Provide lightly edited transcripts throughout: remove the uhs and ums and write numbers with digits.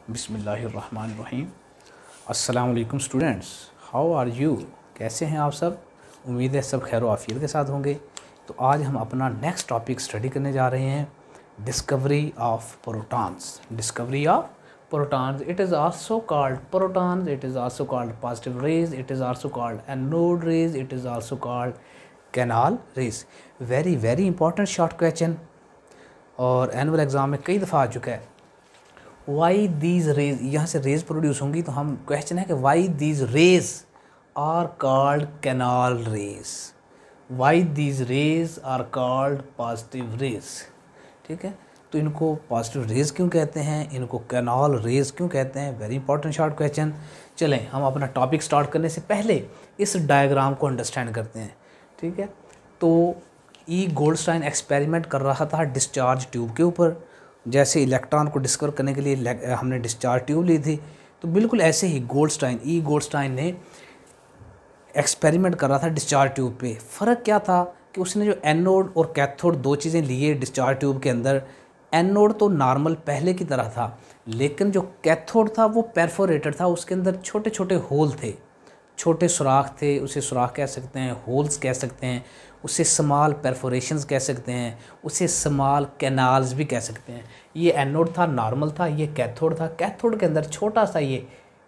बिस्मिल्लाहिर्रहमानिर्रहीम। अस्सलाम वालेकुम स्टूडेंट्स, हाउ आर यू? कैसे हैं आप सब? उम्मीद है सब खैर आफियत के साथ होंगे। तो आज हम अपना नेक्स्ट टॉपिक स्टडी करने जा रहे हैं, discovery of protons. Discovery of protons, it is also called protons, it is also called positive raise, it is also called anode rays, it is also called canal raise. Very very important short question और annual exam में कई दफ़ा आ चुका है। Y these raise, यहाँ से raise produce होंगी, तो हम क्वेश्चन है कि why these rays are called canal rays, why these rays are called positive rays. ठीक है, तो इनको पॉजिटिव रेज क्यों कहते हैं, इनको कैनाल रेज क्यों कहते हैं? Very important short question. चलें हम अपना टॉपिक स्टार्ट करने से पहले इस डायग्राम को अंडरस्टैंड करते हैं। ठीक है, तो ई गोल्डस्टाइन एक्सपेरिमेंट कर रहा था डिस्चार्ज ट्यूब के ऊपर। जैसे इलेक्ट्रॉन को डिस्कवर करने के लिए हमने डिस्चार्ज ट्यूब ली थी, तो बिल्कुल ऐसे ही गोल्डस्टाइन ने एक्सपेरिमेंट कर रहा था डिस्चार्ज ट्यूब पे। फ़र्क क्या था कि उसने जो एनोड और कैथोड दो चीज़ें लिए डिस्चार्ज ट्यूब के अंदर। एनोड तो नॉर्मल पहले की तरह था, लेकिन जो कैथोड था वो परफोरेटेड था, उसके अंदर छोटे छोटे होल थे, छोटे सुराख थे, उसे सुराख कह सकते हैं, होल्स कह सकते हैं, उसे स्मॉल परफोरेशंस कह सकते हैं, उसे स्मॉल कैनाल्स भी कह सकते हैं। ये एनोड था, नॉर्मल था, ये कैथोड था। कैथोड के अंदर छोटा सा ये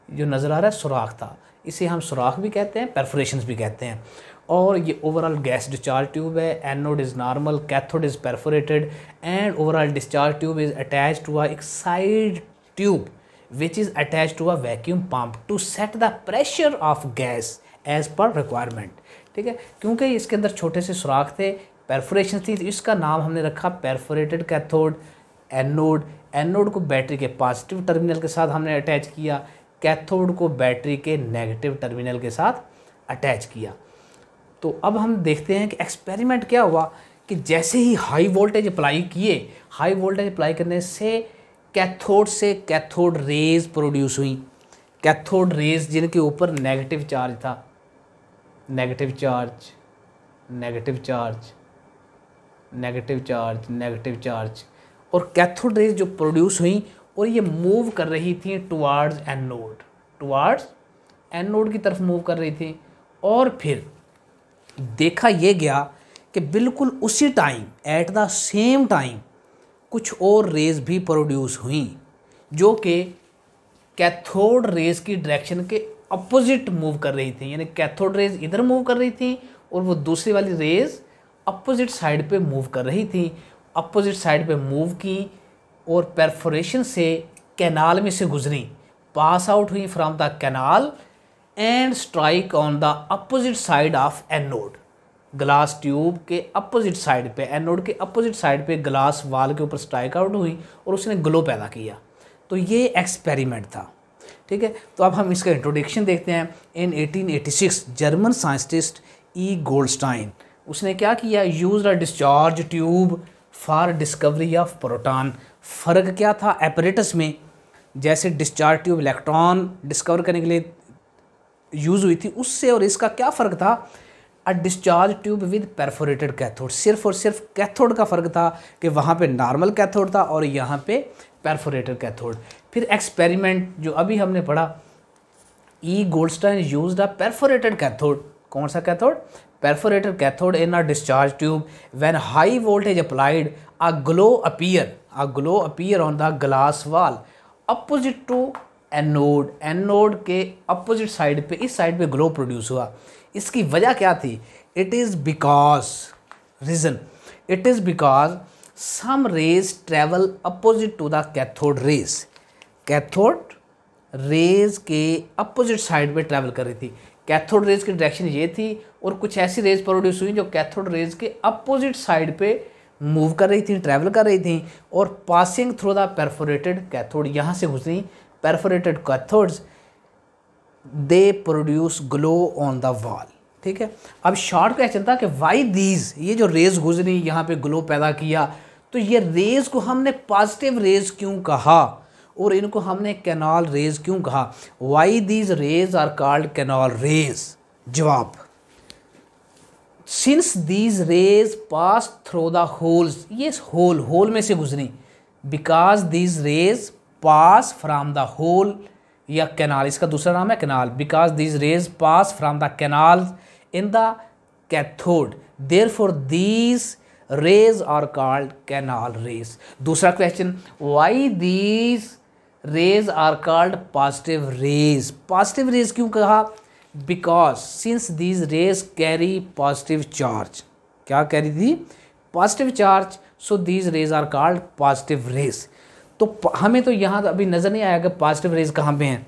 जो नज़र आ रहा है सुराख था, इसे हम सुराख भी कहते हैं, परफोरेशंस भी कहते हैं। और ये ओवरऑल गैस डिस्चार्ज ट्यूब है। Anode is normal, cathode is perforated and overall discharge tube is attached to a side tube which is attached to a vacuum pump to set the pressure of gas as per requirement। ठीक है, क्योंकि इसके अंदर छोटे से सुराख थे, perforation थी, तो इसका नाम हमने रखा परफोरेटेड कैथोड। एनोड को बैटरी के पॉजिटिव टर्मिनल के साथ हमने अटैच किया, कैथोड को बैटरी के नेगेटिव टर्मिनल के साथ अटैच किया। तो अब हम देखते हैं कि एक्सपेरिमेंट क्या हुआ कि जैसे ही हाई वोल्टेज अप्लाई किए, हाई वोल्टेज अप्लाई करने से कैथोड से कैथोड रेज प्रोड्यूस हुई। कैथोड रेज जिनके ऊपर नेगेटिव चार्ज था, negative charge, negative charge, negative charge, negative charge, और कैथोड रेज जो प्रोड्यूस हुई और ये मूव कर रही थी टुवार्ड्स एनोड, टुवार्ड्स एनोड की तरफ मूव कर रही थी। और फिर देखा ये गया कि बिल्कुल उसी time, at the same time, कुछ और रेज भी प्रोड्यूस हुई जो कि कैथोड रेज की डायरेक्शन के अपोजिट मूव कर रही थी। यानी कैथोड रेज इधर मूव कर रही थी और वो दूसरी वाली रेज अपोजिट साइड पे मूव कर रही थी। अपोजिट साइड पे मूव की और परफोरेशन से कैनाल में से गुजरी, पास आउट हुई from the canal and strike on the opposite side of anode. Glass tube के अपोजिट साइड पे, एनोड के अपोजिट साइड पे ग्लास वाल के ऊपर स्ट्राइक आउट हुई और उसने ग्लो पैदा किया। तो ये एक्सपेरिमेंट था। ठीक है, तो अब हम इसका इंट्रोडक्शन देखते हैं। इन 1886 जर्मन साइंटिस्ट ई गोल्डस्टाइन, उसने क्या किया, use a discharge tube for discovery of proton. फ़र्क क्या था एपरेटस में? जैसे डिस्चार्ज ट्यूब इलेक्ट्रॉन डिस्कवर करने के लिए यूज़ हुई थी, उससे और इसका क्या फ़र्क था? अ discharge tube with perforated cathode. सिर्फ और सिर्फ कैथोड का फ़र्क था कि वहाँ पे नॉर्मल कैथोड था और यहाँ पे परफोरेटेड कैथोड। फिर एक्सपेरिमेंट जो अभी हमने पढ़ा, E Goldstein used a perforated cathode. कौन सा cathode? Perforated cathode in a discharge tube. When high voltage applied a glow appear on the glass wall opposite to anode. Anode के opposite side पे, इस side पे glow produce हुआ। इसकी वजह क्या थी? It is because some rays travel opposite to the cathode rays. Cathode rays के अपोजिट साइड पे ट्रैवल कर रही थी। कैथोड रेज की डायरेक्शन ये थी और कुछ ऐसी रेज प्रोड्यूस हुई जो कैथोड रेज के अपोजिट साइड पे मूव कर रही थी, ट्रैवल कर रही थी और passing through the perforated cathode, यहाँ से गुजरी perforated cathodes, they produce glow on the wall. ठीक है, अब शॉर्ट क्वेश्चन था कि वाई दीज, ये जो रेज गुजरी यहाँ पे ग्लो पैदा किया, तो ये रेज को हमने पॉजिटिव रेज क्यों कहा और इनको हमने कैनाल रेज क्यों कहा? Why these rays are called canal rays. जवाब, since these rays pass through the holes, ये होल में से गुजरी, because these rays pass from the hole या कैनाल, इसका दूसरा नाम है canal, because these rays pass from the canal in the cathode, therefore these rays are called canal rays. दूसरा question, why these rays are called positive rays. Positive rays क्यों कहा? Because since these rays carry positive charge, क्या carry थी? Positive charge, so these rays are called positive rays. तो हमें तो यहाँ अभी नज़र नहीं आया कि पॉजिटिव रेज कहाँ पे हैं।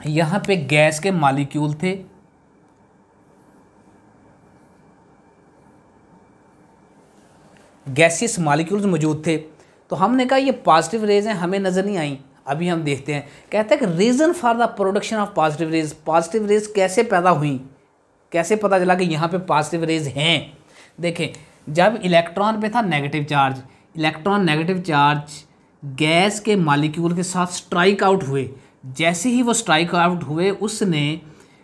यहाँ पे गैस के मॉलिक्यूल थे, गैसियस मॉलिक्यूल्स मौजूद थे, तो हमने कहा ये पॉजिटिव रेज हैं, हमें नज़र नहीं आई। अभी हम देखते हैं, कहते हैं कि reason for the production of positive rays, positive raise कैसे पैदा हुई, कैसे पता चला कि यहाँ पे पॉजिटिव रेज हैं। देखें, जब इलेक्ट्रॉन पे था negative charge, electron negative charge gas के मॉलिक्यूल के साथ स्ट्राइक आउट हुए, जैसे ही वो स्ट्राइक आउट हुए उसने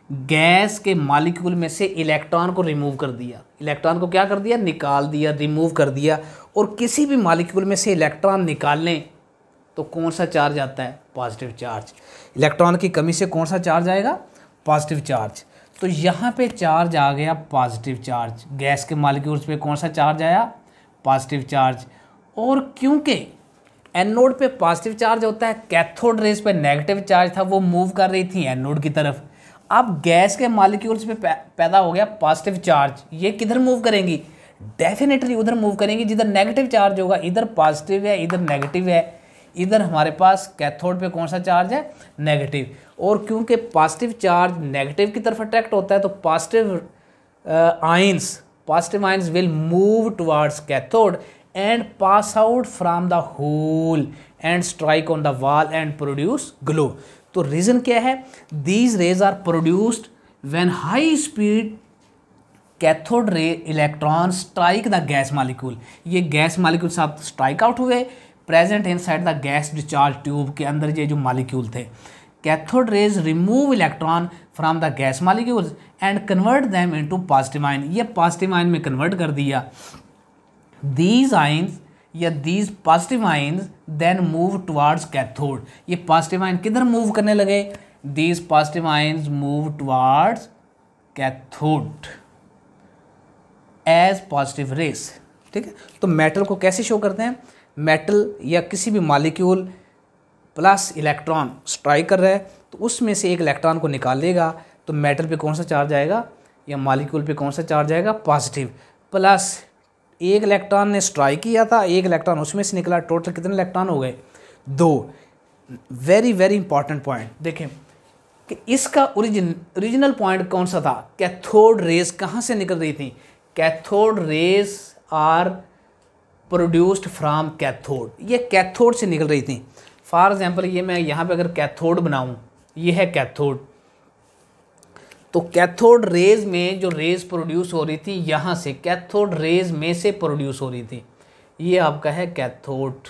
गैस के मॉलिक्यूल में से इलेक्ट्रॉन को रिमूव कर दिया। इलेक्ट्रॉन को क्या कर दिया? निकाल दिया, रिमूव कर दिया। और किसी भी मॉलिक्यूल में से इलेक्ट्रॉन निकालने तो कौन सा चार्ज आता है? Positive charge. इलेक्ट्रॉन की कमी से कौन सा चार्ज आएगा? Positive charge. तो यहाँ पे चार्ज आ गया पॉजिटिव चार्ज, गैस के मॉलिक्यूल्स पे कौन सा चार्ज आया? Positive charge. और क्योंकि एनोड पे पॉजिटिव चार्ज होता है, कैथोड रेज पे नेगेटिव चार्ज था, वो मूव कर रही थी एनोड की तरफ। अब गैस के मॉलिक्यूल्स पे पैदा हो गया पॉजिटिव चार्ज, ये किधर मूव करेंगी? डेफिनेटली उधर मूव करेंगी जिधर नेगेटिव चार्ज होगा। इधर पॉजिटिव है, इधर नेगेटिव है, इधर हमारे पास कैथोड पे कौन सा चार्ज है? नेगेटिव। और क्योंकि पॉजिटिव चार्ज नेगेटिव की तरफ अट्रैक्ट होता है, तो positive ions will move towards cathode and pass out from the hole and strike on the wall and produce glow। तो रीज़न क्या है? These rays are produced when high speed cathode ray electron strike the gas molecule। ये gas molecule साथ strike out हुए, present inside the gas discharge tube के अंदर ये जो मॉलिक्यूल थे। Cathode rays remove electron from the gas molecules and convert them into positive ion, ये positive ion में कन्वर्ट कर दिया। These ions या these positive ions then move towards cathode, ये पॉजिटिव आयन किधर मूव करने लगे? These positive ions move towards cathode as positive rays। ठीक है, तो मेटल को कैसे शो करते हैं? मेटल या किसी भी मॉलिक्यूल प्लस इलेक्ट्रॉन स्ट्राइक कर रहा है, तो उसमें से एक इलेक्ट्रॉन को निकाल लेगा, तो मेटल पे कौन सा चार्ज आएगा या मॉलिक्यूल पे कौन सा चार्ज आएगा? पॉजिटिव। प्लस एक इलेक्ट्रॉन ने स्ट्राइक किया था, एक इलेक्ट्रॉन उसमें से निकला, टोटल कितने इलेक्ट्रॉन हो गए? 2। वेरी वेरी इंपॉर्टेंट पॉइंट देखें कि इसका ओरिजिनल पॉइंट कौन सा था? कैथोड रेज कहाँ से निकल रही थी? Cathode rays are produced from cathode, ये कैथोड से निकल रही थी। फॉर एग्जांपल, ये मैं यहाँ पे अगर कैथोड बनाऊँ, ये है कैथोड, तो कैथोड रेज में जो रेज प्रोड्यूस हो रही थी यहाँ से, कैथोड रेज में से प्रोड्यूस हो रही थी, ये आपका है कैथोड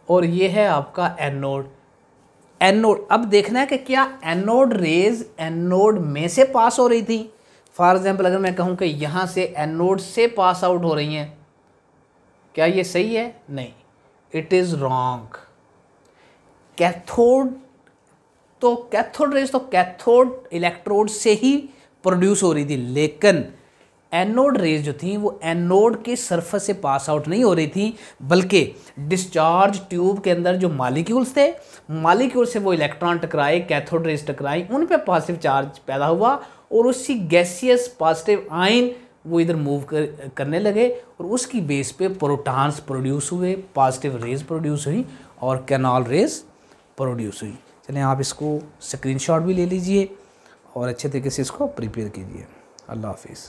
और ये है आपका एनोड। एनोड अब देखना है कि क्या एनोड रेज एनोड में से पास हो रही थी। फॉर एग्जांपल, अगर मैं कहूँ कि यहाँ से एनोड से पास आउट हो रही हैं, क्या ये सही है? नहीं, इट इज़ रॉन्ग। कैथोड तो कैथोड रेज तो कैथोड इलेक्ट्रोड से ही प्रोड्यूस हो रही थी, लेकिन एनोड रेज जो थी वो एनोड के सरफेस से पास आउट नहीं हो रही थी, बल्कि डिस्चार्ज ट्यूब के अंदर जो मॉलिक्यूल्स थे, मॉलिक्यूल से वो इलेक्ट्रॉन टकराए, कैथोड रेज टकराई, उन पे पॉजिटिव चार्ज पैदा हुआ और उसी गैसियस पॉजिटिव आयन वो इधर मूव करने लगे और उसकी बेस पे प्रोटॉन्स प्रोड्यूस हुए, पॉजिटिव रेज प्रोड्यूस हुई और कैनाल रेज प्रोड्यूस हुई। चलिए आप इसको स्क्रीनशॉट भी ले लीजिए और अच्छे तरीके से इसको प्रिपेयर कीजिए। अल्लाह हाफिज़।